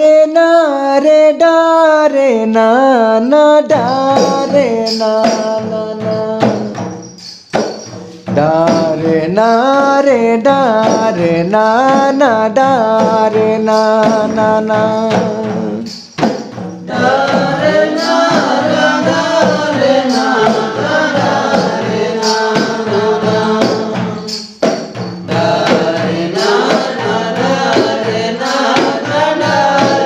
রে না রে ডা রে না না ডা রে না না না ডা রে না রে ডা রে না না ডা রে না না না ডা রে না ডা রে না ডা রে না না না ডা রে না ডা রে না ডা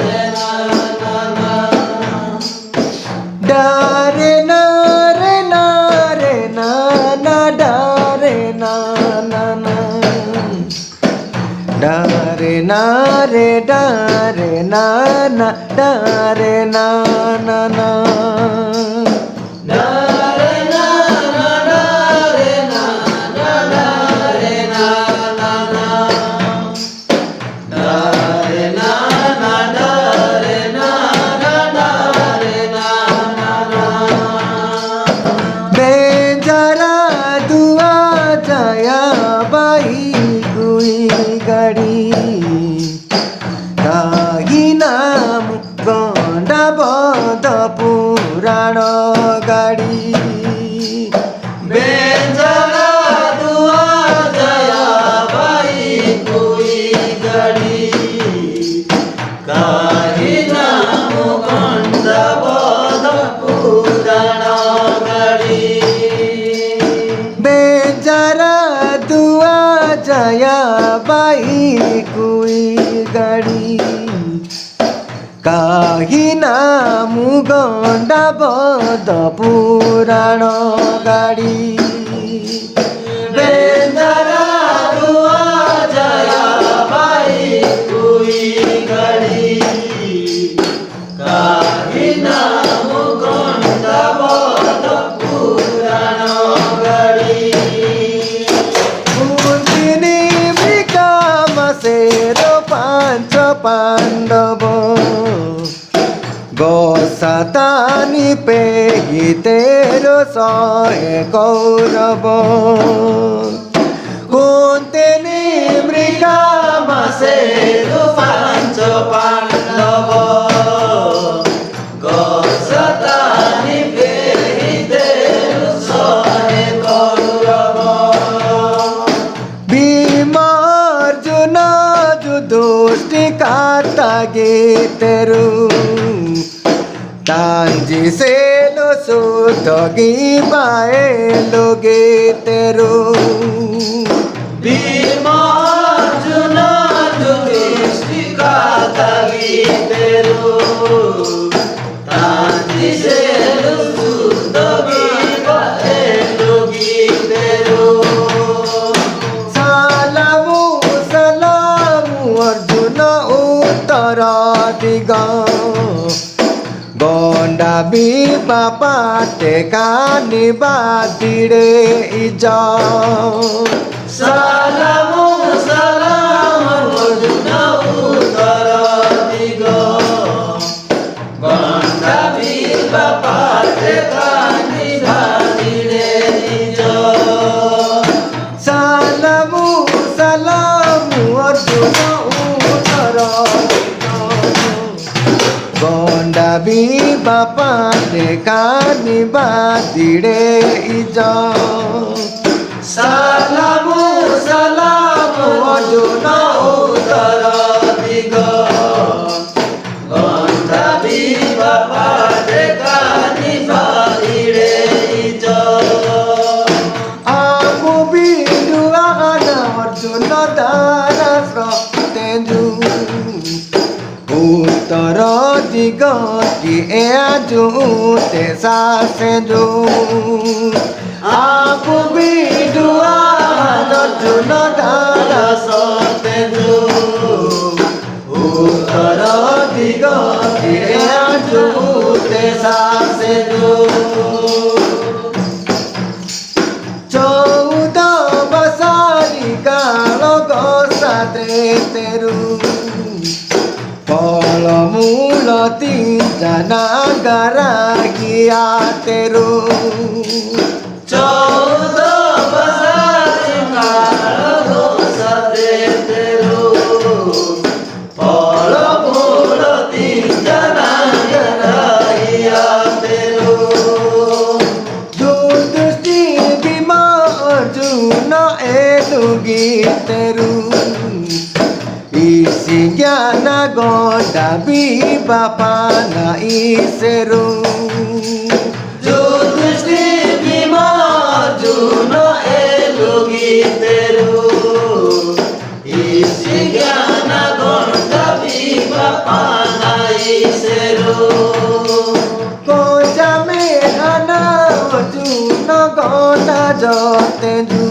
রে না না না ডা রে না রে না রে না না ডা রে না না না ডা রে না রে ডা রে না না ডা রে না না না ডা রে না না ডা রে না না ডা রে না না না ডা রে না না ডা রে না না ডা রে না না না বেজারা দুয়া যায়া বাই গুই গাড়ি কাহি নাম গন্ডা বদ পুরাণ গাড়ি বেজারা দুয়া যায়া বাই গুই গাড়ি কাহি নাম গন্ডা বদ পুরাণ গাড়ি বেজারা দুয়া যায়া বাই কুই গাড়ি কাহি নামু গন্ডা বদ পুরাণ গাড়ি বেজারা দুয়া যায়া বাই কুই গাড়ি কাহি নামু গন্ডা বদ পুরাণ গাড়ি কুন্তিনি মৃকামাসের পাঞ্চ পাণ্ডব গোসাতানি পেহিতের শহে কৌরব কুন্তিনি মৃকামাসের পাঞ্চ পাণ্ডব গোসাতানি পেহিতের শহে কৌরব ভীমার্জুন যুধিষ্ঠি কাতা গীতেরু তাঞ্জি সেলো সুত গিবায়ে লোগে তেরু ভীমার্জুন যুধিষ্ঠি কাতা গীতেরু তাঞ্জি সেলো সুত গিবায়ে লোগে তেরু সালামু সালামু অর্জুন উত্তর দিগা গন্ডা বিবা পাটে কানি বাদিড়ে ইজ সালামু সালামু অর্জুন উত্তর দিগ গন্ডা বিবা পাটে কানি বাদিড়ে ইজ সালামু সালামু অর্জুন উত্তর গন্ডা বিবা পাটে কানি বাদিড়ে ইজ সালামু সালামু অর্জুন উত্তর দিগ গন্ডা বিবা পাটে কানি বাদিড়ে ইজ আমু বিদুয়া অর্জুন দ্বারা সত্যেজু উত্তর দিগতি এজুতে সাসেজু আপু বিদুয়া অর্জুন দ্বারা সত্যেজু উত্তর দিগতি এজুতে সাসেজু চৌদ বসারি কাল গোসাতে তেরু ফলমূল তিনটা নাগারা গিয়া তেরু চৌদ বসারি কাল গোসাতে তেরু ফলমূল giteru isi gyana gonda bibapana iseru Jutusti bima juno elu giteru isi gyana gonda bibapana iseru Kojame ana juno gonda jotenju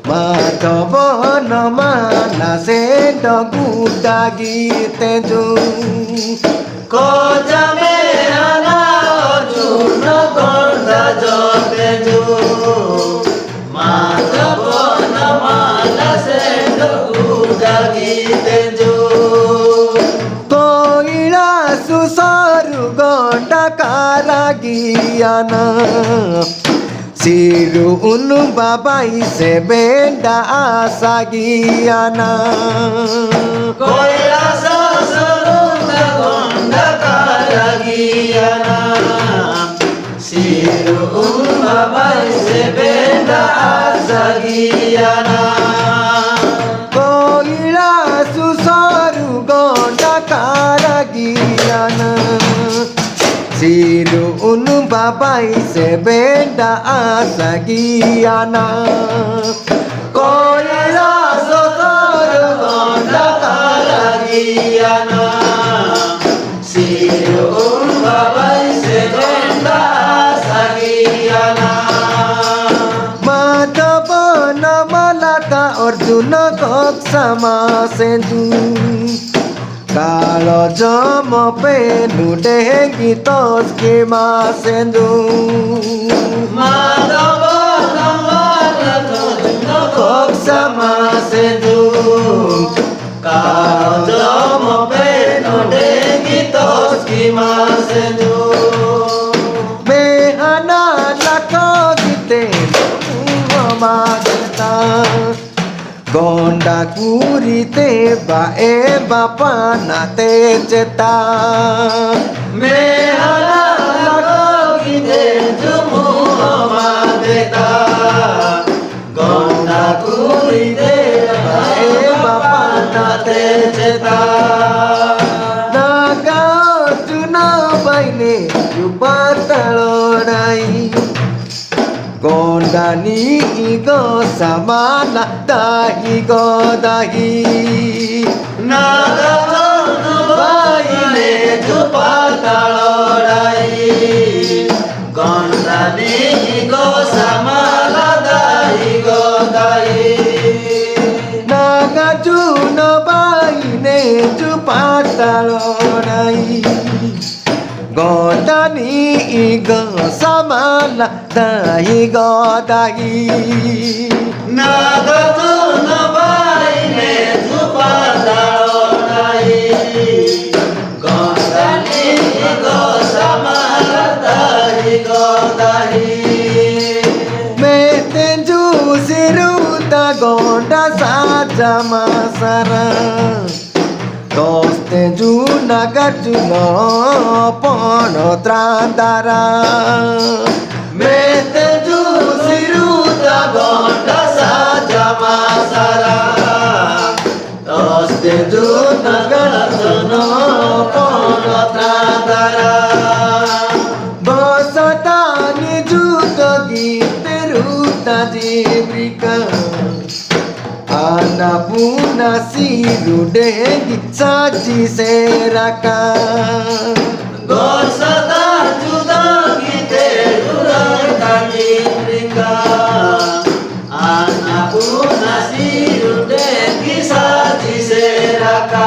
Madhavana mana sendo gudagi tenju Kojame ana juno gonda jotenju Madhavana mana sendo gudagi tenju Koila susaru gonda karagiana Siru unu babai se benda asagiana Koila sasaru gonda karagiana Siru unu babai se benda asagiana Koila susaru gonda karagiana Siru unu babai se benda asagiana Koila sosaru gonda karagiana Siru unu babai se benda asagiana Madhavana malaka Arjuna koksama senju Kalau jomo penu dengi tos kimasendu Madhavana malaka Arjuna koksama sendu Kalau jomo penu dengi tos kimasendu Mehana lako gite Muhammadata Gonda kurite bae bapa nate ceta Mehana lako gite jumu amadeta Gonda kurite bae bapa nate ceta Naga Arjuna baine yupatalonai Gondani igo samana dahi go dahi Naga baile jupatalorai Gondani igo samana dahi go dahi Naga juno baile jupatalorai Gondani igo samana dahi go dahi Naga juno baile jupatalorai Gondani igo samana dahi go dahi Metenju siruta gonda saja masara Toste juna garjuno pono trandara Mete ju siruta gonda saja masara Toste juna garjuno pono trandara Bosatani juto gite ruta jibrika Annapurna siru dengi saji seraka Gosata juda gite durata jibrika Annapurna siru dengi saji seraka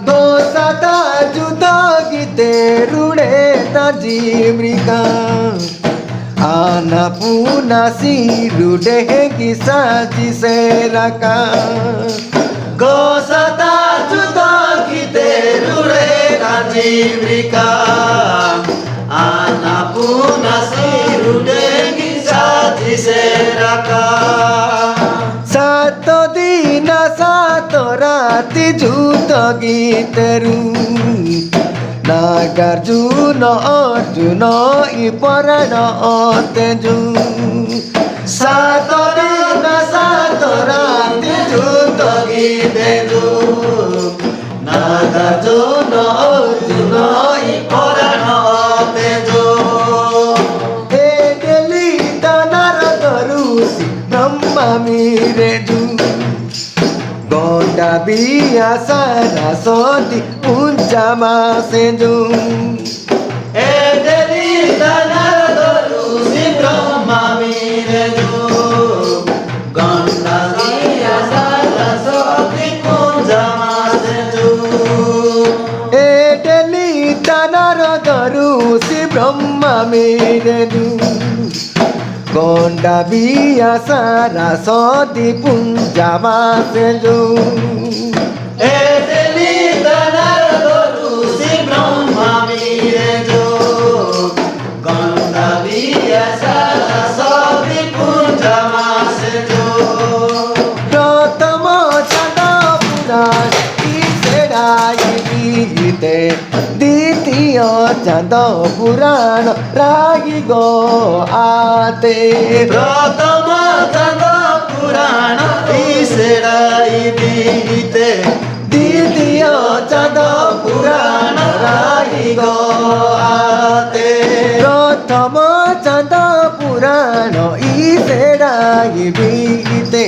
Gosata juda gite durata jibrika Annapurna siru dengi saji seraka Gosata juta gite dureta jibrika Annapurna siru dengi saji seraka Sato dina sato rati juta giteru Nagarjuna Arjuna iparana tenju Sato dina Tezu Nagarjuna Arjun পরাণ তেজু এ গেলি নারদ ঋষি ব্রহ্মা মিরেজু গন্ডা বিয়া সরস্বতী পূজামা সেজু এ গেলি নারদ ঋষি ব্রহ্মা মিরেজু গন্ডা বিয়া সরস্বতী পূজামা সেজু এ গেলি নারদ ঋষি ব্রহ্মা মিরেজু গন্ডা বিয়া সরস্বতী পূজামা সেজু এ গেলি নারদ ঋষি ব্রহ্মা মিরেজু গন্ডা বিয়া সরস্বতী পূজামা সেজু প্রথম চাঁদ পুরাণ সেরাই গীতে দ্বিতীয় চাঁদ পুরাণ রাগি গো আতে প্রথম চাঁদ পুরাণ সেরাই গীতে দ্বিতীয় চাঁদ পুরাণ রাগি গো আতে প্রথম চাঁদ পুরাণ সেরাই গীতে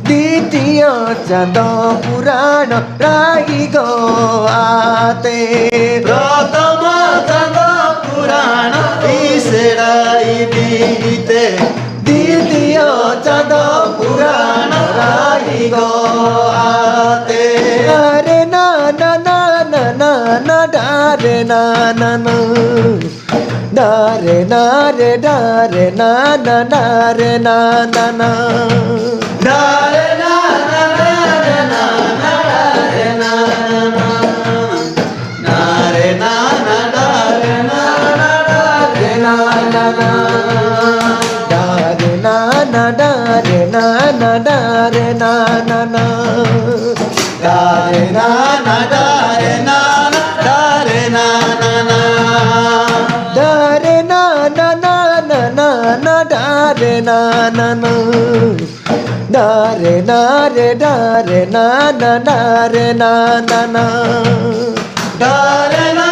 দ্বিতীয় চাঁদ পুরাণ রাগি গো আতে প্রথম চাঁদ পুরাণ সেরাই গীতে দ্বিতীয় চাঁদ পুরাণ রাগি গো আতে আরে না না না না না না ডারে না না না ডারে না রে ডারে না না ডারে না না না ডারে না না ডারে না না ডারে না না ডারে না না ডারে না না ডারে না না ডারে না না ডারে না না ডারে না না না ডারে না না ডারে না ডারে না না না ডারে না না না না না না ডারে না না না ডারে না রে ডারে না না ডারে না না না ডারে না